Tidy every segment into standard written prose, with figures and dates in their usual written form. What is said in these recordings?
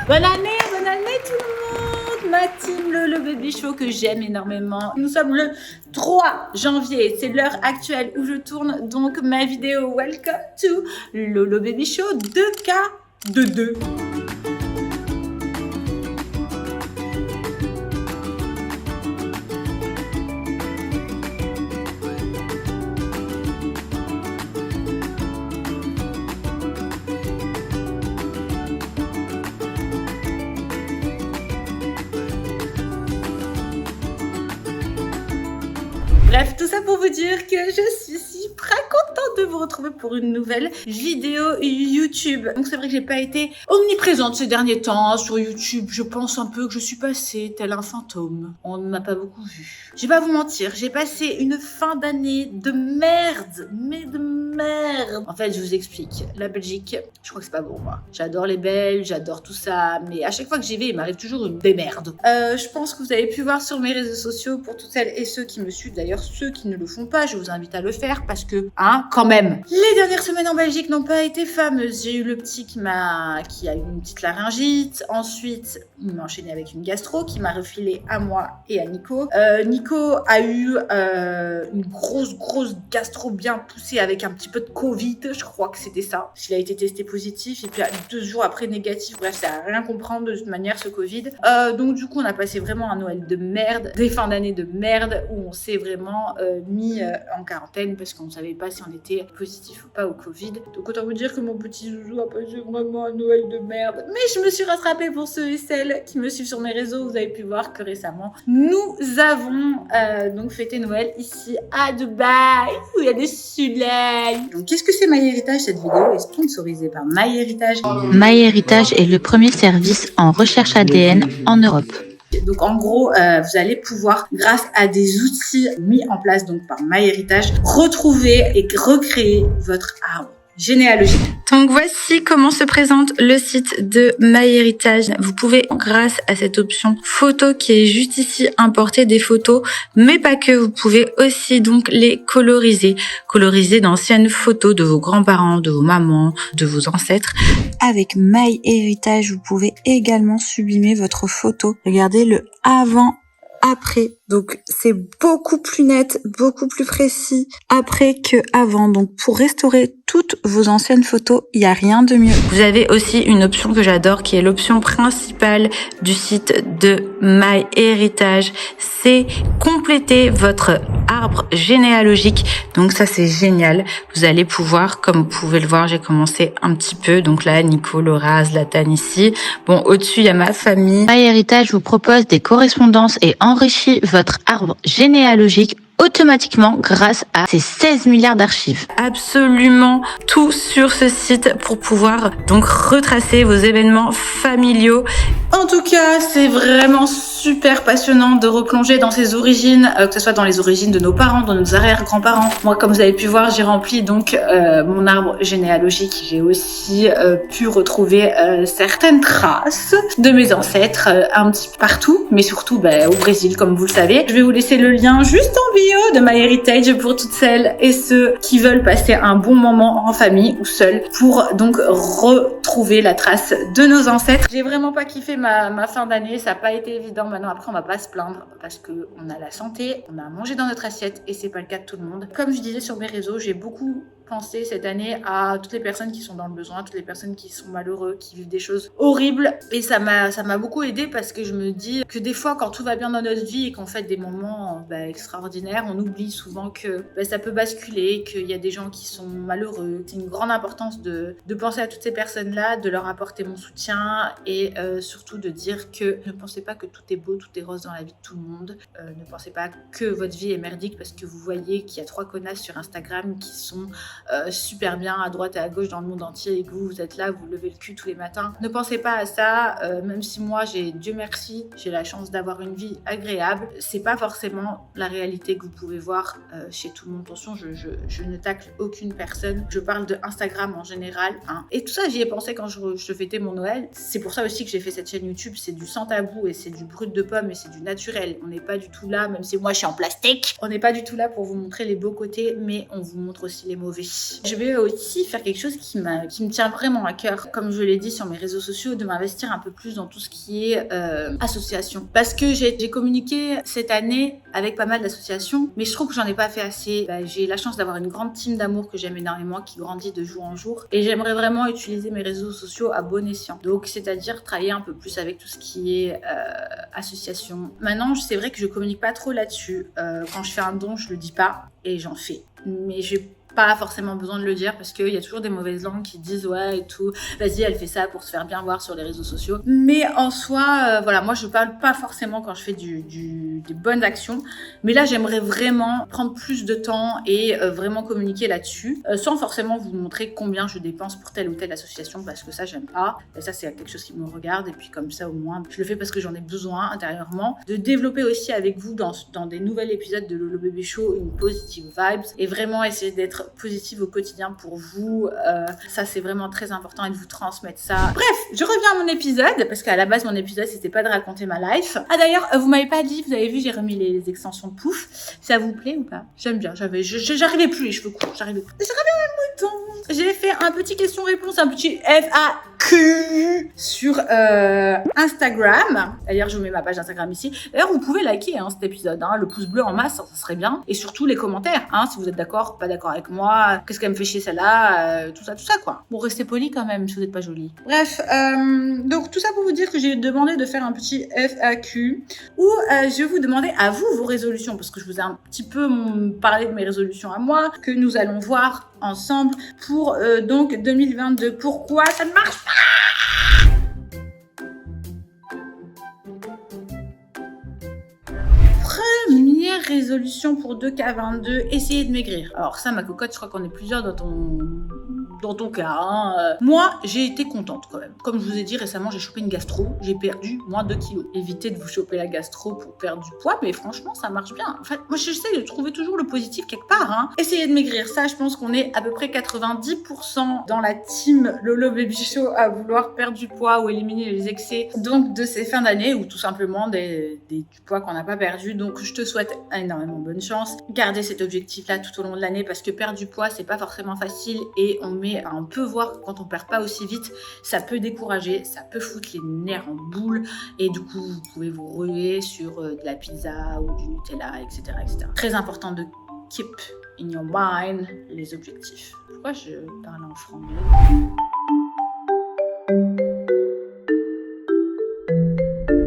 Bonne année tout le monde. Ma team Lolo Baby Show que j'aime énormément. Nous sommes le 3 janvier, c'est l'heure actuelle où je tourne donc ma vidéo Welcome to Lolo Baby Show 2K de 2. Bref, tout ça pour vous dire que je suis si très contente de vous retrouver pour une nouvelle vidéo YouTube. Donc c'est vrai que j'ai pas été omniprésente ces derniers temps sur YouTube. Je pense un peu que je suis passée tel un fantôme. On ne m'a pas beaucoup vu. Je vais pas vous mentir, j'ai passé une fin d'année de merde. Mais de merde. En fait, je vous explique. La Belgique, je crois que c'est pas pour moi. J'adore les Belges, j'adore tout ça. Mais à chaque fois que j'y vais, il m'arrive toujours une démerde. Je pense que vous avez pu voir sur mes réseaux sociaux, pour toutes celles et ceux qui me suivent, d'ailleurs ceux qui ne le font pas, je vous invite à le faire parce que, quand même. Les dernières semaines en Belgique n'ont pas été fameuses. J'ai eu le petit qui a eu une petite laryngite. Ensuite, il m'a enchaîné avec une gastro qui m'a refilé à moi et à Nico. Nico a eu une grosse gastro bien poussée avec un petit peu de Covid. Je crois que c'était ça. Il a été testé positif et puis 2 jours après négatif. Bref, ça n'a rien comprendre de toute manière ce Covid. Donc du coup, on a passé vraiment un Noël de merde, des fins d'année de merde où on s'est vraiment mis en quarantaine parce qu'on ne savait pas si on était positif ou pas au Covid. Donc autant vous dire que mon petit zouzou a passé vraiment un Noël de merde. Mais je me suis rattrapée pour ceux et celles qui me suivent sur mes réseaux. Vous avez pu voir que récemment, nous avons donc fêté Noël ici à Dubaï où il y a des soleils. Donc qu'est-ce que c'est MyHeritage? Cette vidéo est sponsorisée par MyHeritage. MyHeritage est le premier service en recherche ADN en Europe. Donc en gros, vous allez pouvoir, grâce à des outils mis en place donc par MyHeritage, retrouver et recréer votre arbre généalogique. Donc voici comment se présente le site de MyHeritage. Vous pouvez, grâce à cette option photo qui est juste ici, importer des photos, mais pas que. Vous pouvez aussi donc les coloriser. Coloriser d'anciennes photos de vos grands-parents, de vos mamans, de vos ancêtres. Avec MyHeritage, vous pouvez également sublimer votre photo. Regardez le avant après, donc c'est beaucoup plus net, beaucoup plus précis après que avant. Donc pour restaurer toutes vos anciennes photos, il n'y a rien de mieux. Vous avez aussi une option que j'adore qui est l'option principale du site de MyHeritage. C'est compléter votre arbre généalogique. Donc ça c'est génial. Vous allez pouvoir, comme vous pouvez le voir, j'ai commencé un petit peu. Donc là, Nico, Laura, Zlatan ici. Bon, au-dessus, il y a ma famille. MyHeritage vous propose des correspondances et enrichit votre arbre généalogique automatiquement grâce à ces 16 milliards d'archives. Absolument tout sur ce site pour pouvoir donc retracer vos événements familiaux. En tout cas, c'est vraiment super passionnant de replonger dans ses origines, que ce soit dans les origines de nos parents, de nos arrière-grands-parents. Moi, comme vous avez pu voir, j'ai rempli donc mon arbre généalogique. J'ai aussi pu retrouver certaines traces de mes ancêtres un petit peu partout, mais surtout au Brésil, comme vous le savez. Je vais vous laisser le lien juste en bio de MyHeritage pour toutes celles et ceux qui veulent passer un bon moment en famille ou seul pour donc retrouver la trace de nos ancêtres. J'ai vraiment pas kiffé ma fin d'année, ça n'a pas été évident. Maintenant après on va pas se plaindre parce que on a la santé, on a mangé dans notre assiette et c'est pas le cas de tout le monde. Comme je disais sur mes réseaux, j'ai beaucoup pensé cette année à toutes les personnes qui sont dans le besoin, toutes les personnes qui sont malheureux, qui vivent des choses horribles, et ça m'a beaucoup aidé parce que je me dis que des fois quand tout va bien dans notre vie et qu'on fait des moments extraordinaires, on oublie souvent que ça peut basculer, qu'il y a des gens qui sont malheureux. C'est une grande importance de penser à toutes ces personnes-là, de leur apporter mon soutien et surtout de dire que ne pensez pas que tout est beau, tout est rose dans la vie de tout le monde. Ne pensez pas que votre vie est merdique parce que vous voyez qu'il y a 3 connasses sur Instagram qui sont super bien à droite et à gauche dans le monde entier et que vous êtes là, vous levez le cul tous les matins. Ne pensez pas à ça, même si moi, Dieu merci, j'ai la chance d'avoir une vie agréable. C'est pas forcément la réalité que vous pouvez voir chez tout le monde. Attention, je ne tacle aucune personne. Je parle de Instagram en général. Et tout ça, j'y ai pensé quand je fêtais mon Noël. C'est pour ça aussi que j'ai fait cette chaîne YouTube. C'est du sans tabou et c'est du brut de pomme et c'est du naturel. On n'est pas du tout là, même si moi je suis en plastique, on n'est pas du tout là pour vous montrer les beaux côtés, mais on vous montre aussi les mauvais. développer. Je vais aussi faire quelque chose qui me tient vraiment à cœur, comme je l'ai dit sur mes réseaux sociaux, de m'investir un peu plus dans tout ce qui est association. Parce que j'ai communiqué cette année avec pas mal d'associations, mais je trouve que j'en ai pas fait assez. J'ai la chance d'avoir une grande team d'amour que j'aime énormément, qui grandit de jour en jour, et j'aimerais vraiment utiliser mes réseaux sociaux à bon escient. Donc, c'est-à-dire travailler un peu plus avec tout ce qui est association. Maintenant, c'est vrai que je communique pas trop là-dessus. Quand je fais un don, je le dis pas et j'en fais. Mais j'ai pas forcément besoin de le dire parce qu'il y a toujours des mauvaises langues qui disent ouais et tout, vas-y elle fait ça pour se faire bien voir sur les réseaux sociaux. Mais en soi, voilà, moi je parle pas forcément quand je fais des bonnes actions, mais là j'aimerais vraiment prendre plus de temps et vraiment communiquer là-dessus, sans forcément vous montrer combien je dépense pour telle ou telle association, parce que ça j'aime pas, et ça c'est quelque chose qui me regarde, et puis comme ça au moins je le fais parce que j'en ai besoin intérieurement, de développer aussi avec vous dans des nouveaux épisodes de Lolo Baby Show une positive vibes, et vraiment essayer d'être positive au quotidien pour vous. Ça, c'est vraiment très important, et de vous transmettre ça. Bref, je reviens à mon épisode, parce qu'à la base, mon épisode, c'était pas de raconter ma life. Ah d'ailleurs, vous m'avez pas dit, vous avez vu, j'ai remis les extensions de pouf. Ça vous plaît ou pas? J'aime bien, j'arrivais plus les cheveux courts, j'arrivais plus. J'ai fait un petit question-réponse, un petit FAQ sur Instagram. D'ailleurs, je vous mets ma page Instagram ici. D'ailleurs, vous pouvez liker cet épisode, le pouce bleu en masse, ça serait bien. Et surtout les commentaires, si vous êtes d'accord, pas d'accord avec moi, qu'est-ce qu'elle me fait chier celle-là, tout ça quoi. Bon, restez poli quand même si vous n'êtes pas jolie. Bref, donc tout ça pour vous dire que j'ai demandé de faire un petit FAQ où je vais vous demander à vous vos résolutions, parce que je vous ai un petit peu parlé de mes résolutions à moi, que nous allons voir ensemble pour donc 2022. Pourquoi ça ne marche pas? Première résolution pour 2K22, essayer de maigrir. Alors ça, ma cocotte, je crois qu'on est plusieurs dans ton cas. Moi, j'ai été contente quand même. Comme je vous ai dit récemment, j'ai chopé une gastro, j'ai perdu moins 2 kilos. Évitez de vous choper la gastro pour perdre du poids, mais franchement, ça marche bien. En fait, moi, j'essaie de trouver toujours le positif quelque part. Essayez de maigrir. Ça, je pense qu'on est à peu près 90% dans la team Lolo Baby Show à vouloir perdre du poids ou éliminer les excès donc de ces fins d'année, ou tout simplement du poids qu'on n'a pas perdu. Donc, je te souhaite énormément bonne chance. Gardez cet objectif-là tout au long de l'année, parce que perdre du poids, c'est pas forcément facile, et on peut voir que quand on perd pas aussi vite, ça peut décourager, ça peut foutre les nerfs en boule, et du coup, vous pouvez vous ruer sur de la pizza ou du Nutella, etc., etc. Très important de keep in your mind les objectifs. Pourquoi je parle en franglais?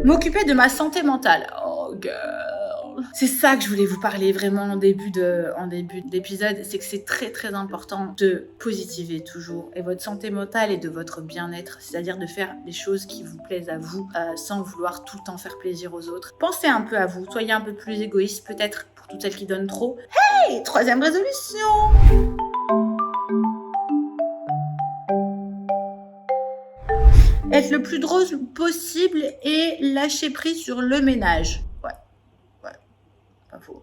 M'occuper de ma santé mentale. Oh girl. C'est ça que je voulais vous parler vraiment en début d'épisode, c'est que c'est très très important de positiver toujours, et votre santé mentale et de votre bien-être, c'est-à-dire de faire des choses qui vous plaisent à vous, sans vouloir tout le temps faire plaisir aux autres. Pensez un peu à vous, soyez un peu plus égoïste peut-être pour toutes celles qui donnent trop. Hey, 3e résolution. Être le plus drôle possible et lâcher prise sur le ménage. Ouais, pas faux.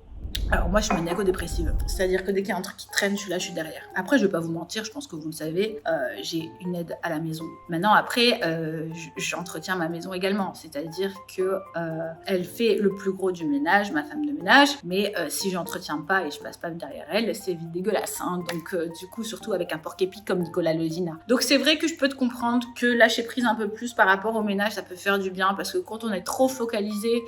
Alors moi je suis maniaco-dépressive, c'est-à-dire que dès qu'il y a un truc qui traîne, je suis derrière. Après je vais pas vous mentir, je pense que vous le savez, j'ai une aide à la maison. Maintenant après, j'entretiens ma maison également, c'est-à-dire que elle fait le plus gros du ménage, ma femme de ménage, mais si j'entretiens pas et je passe pas derrière elle, c'est vite dégueulasse. Donc du coup surtout avec un porc-épic comme Nicolas Lezina. Donc c'est vrai que je peux te comprendre que lâcher prise un peu plus par rapport au ménage, ça peut faire du bien, parce que quand on est trop focalisé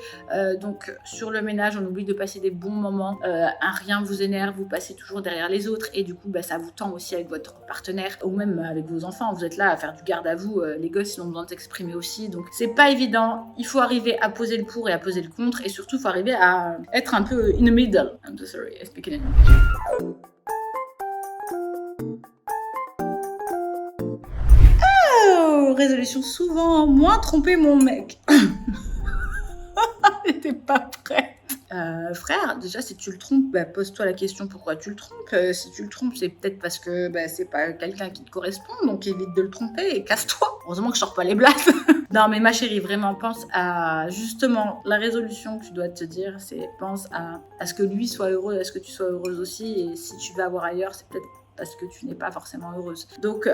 donc sur le ménage, on oublie de passer des bons moments. Un rien vous énerve, vous passez toujours derrière les autres, et du coup ça vous tend aussi avec votre partenaire ou même avec vos enfants. Vous êtes là à faire du garde à vous, les gosses ils ont besoin de s'exprimer aussi, donc c'est pas évident. Il faut arriver à poser le pour et à poser le contre, et surtout il faut arriver à être un peu in the middle. I'm so sorry, I speak in English. Oh, résolution souvent, moins tromper mon mec. J'étais pas prête. Frère, déjà si tu le trompes, pose-toi la question pourquoi tu le trompes. Si tu le trompes, c'est peut-être parce que c'est pas quelqu'un qui te correspond, donc évite de le tromper et casse-toi. Heureusement que je sors pas les blagues. Non mais ma chérie, vraiment pense à justement la résolution que tu dois te dire, c'est pense à ce que lui soit heureux, à ce que tu sois heureuse aussi, et si tu vas voir ailleurs, c'est peut-être parce que tu n'es pas forcément heureuse. Donc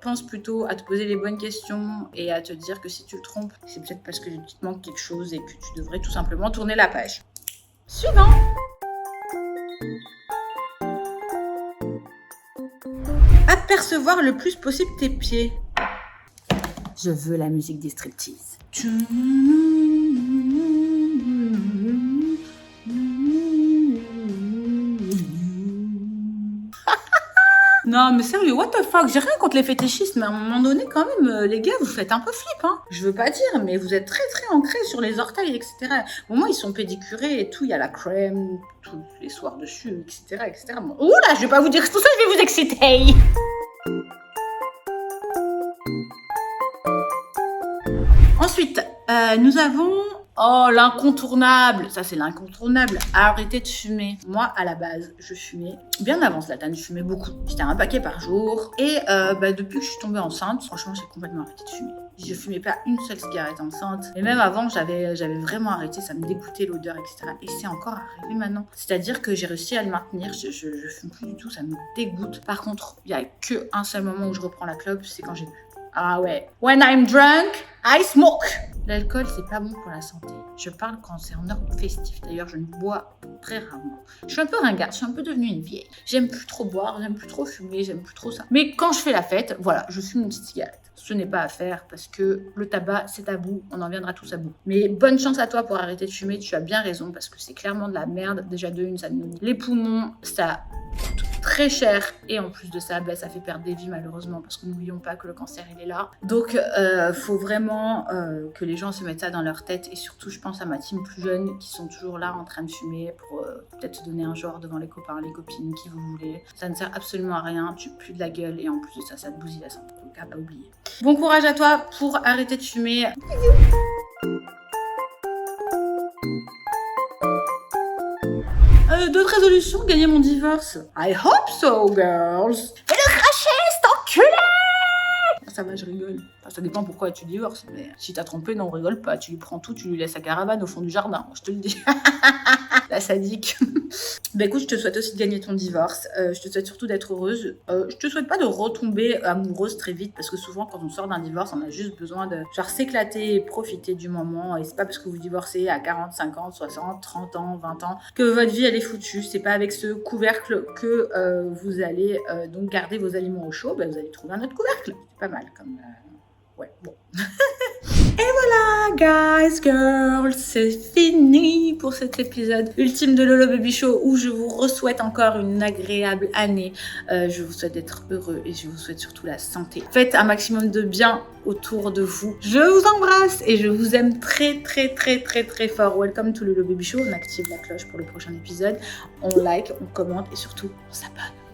pense plutôt à te poser les bonnes questions et à te dire que si tu le trompes, c'est peut-être parce que tu te manque quelque chose et que tu devrais tout simplement tourner la page. Suivant. percevoir le plus possible tes pieds. Je veux la musique des striptease. Non, mais sérieux, what the fuck? J'ai rien contre les fétichistes, mais à un moment donné, quand même, les gars, vous faites un peu flip, hein. Je veux pas dire, mais vous êtes très très ancrés sur les orteils, etc. Bon, moi, ils sont pédicurés et tout, il y a la crème, tous les soirs dessus, etc., etc. Bon, oula, je vais pas vous dire tout ça, je vais vous exciter. Ensuite, nous avons... Oh, l'incontournable. Ça, c'est l'incontournable. Arrêtez de fumer. Moi, à la base, je fumais bien avant Zlatan. Je fumais beaucoup. J'étais un paquet par jour. Et depuis que je suis tombée enceinte, franchement, j'ai complètement arrêté de fumer. Je fumais pas une seule cigarette enceinte. Et même avant, j'avais vraiment arrêté. Ça me dégoûtait l'odeur, etc. Et c'est encore arrivé maintenant. C'est-à-dire que j'ai réussi à le maintenir. Je fume plus du tout. Ça me dégoûte. Par contre, il y a que un seul moment où je reprends la clope, c'est quand j'ai bu. Ah ouais. When I'm drunk, I smoke. L'alcool, c'est pas bon pour la santé. Je parle quand c'est en heure festive. D'ailleurs, je ne bois très rarement. Je suis un peu ringarde, je suis un peu devenue une vieille. J'aime plus trop boire, j'aime plus trop fumer, j'aime plus trop ça. Mais quand je fais la fête, voilà, je fume une petite cigarette. Ce n'est pas à faire parce que le tabac, c'est tabou. On en viendra tous à bout. Mais bonne chance à toi pour arrêter de fumer. Tu as bien raison parce que c'est clairement de la merde. Déjà de une, ça nous les poumons, ça coûte très cher et en plus de ça, ça fait perdre des vies malheureusement parce que n'oublions pas que le cancer il est là. Donc faut vraiment que les gens se mettent ça dans leur tête et surtout je pense à ma team plus jeune qui sont toujours là en train de fumer pour peut-être se donner un genre devant les copains, les copines, qui vous voulez. Ça ne sert absolument à rien, tu pues de la gueule et en plus de ça, ça te bousille la santé. Donc à pas oublier. Bon courage à toi pour arrêter de fumer. D'autres résolutions, gagner mon divorce. I hope so, girls. Et le crachet, cet enculé. Ça va, je rigole. Enfin, ça dépend pourquoi tu divorces. Mais si t'as trompé, non, on rigole pas. Tu lui prends tout, tu lui laisses sa caravane au fond du jardin. Je te le dis. La sadique. Bah écoute, je te souhaite aussi de gagner ton divorce. Je te souhaite surtout d'être heureuse. Je te souhaite pas de retomber amoureuse très vite parce que souvent quand on sort d'un divorce, on a juste besoin de genre s'éclater et profiter du moment. Et c'est pas parce que vous divorcez à 40, 50, 60, 30 ans, 20 ans que votre vie elle est foutue. C'est pas avec ce couvercle que vous allez donc garder vos aliments au chaud. Bah, vous allez trouver un autre couvercle. C'est pas mal comme... Ouais, bon. Et voilà, guys, girls, c'est fini pour cet épisode ultime de Lolo Baby Show où je vous souhaite encore une agréable année. Je vous souhaite d'être heureux et je vous souhaite surtout la santé. Faites un maximum de bien autour de vous. Je vous embrasse et je vous aime très très très très très fort. Welcome to Lolo Baby Show. On active la cloche pour le prochain épisode. On like, on commente et surtout on s'abonne.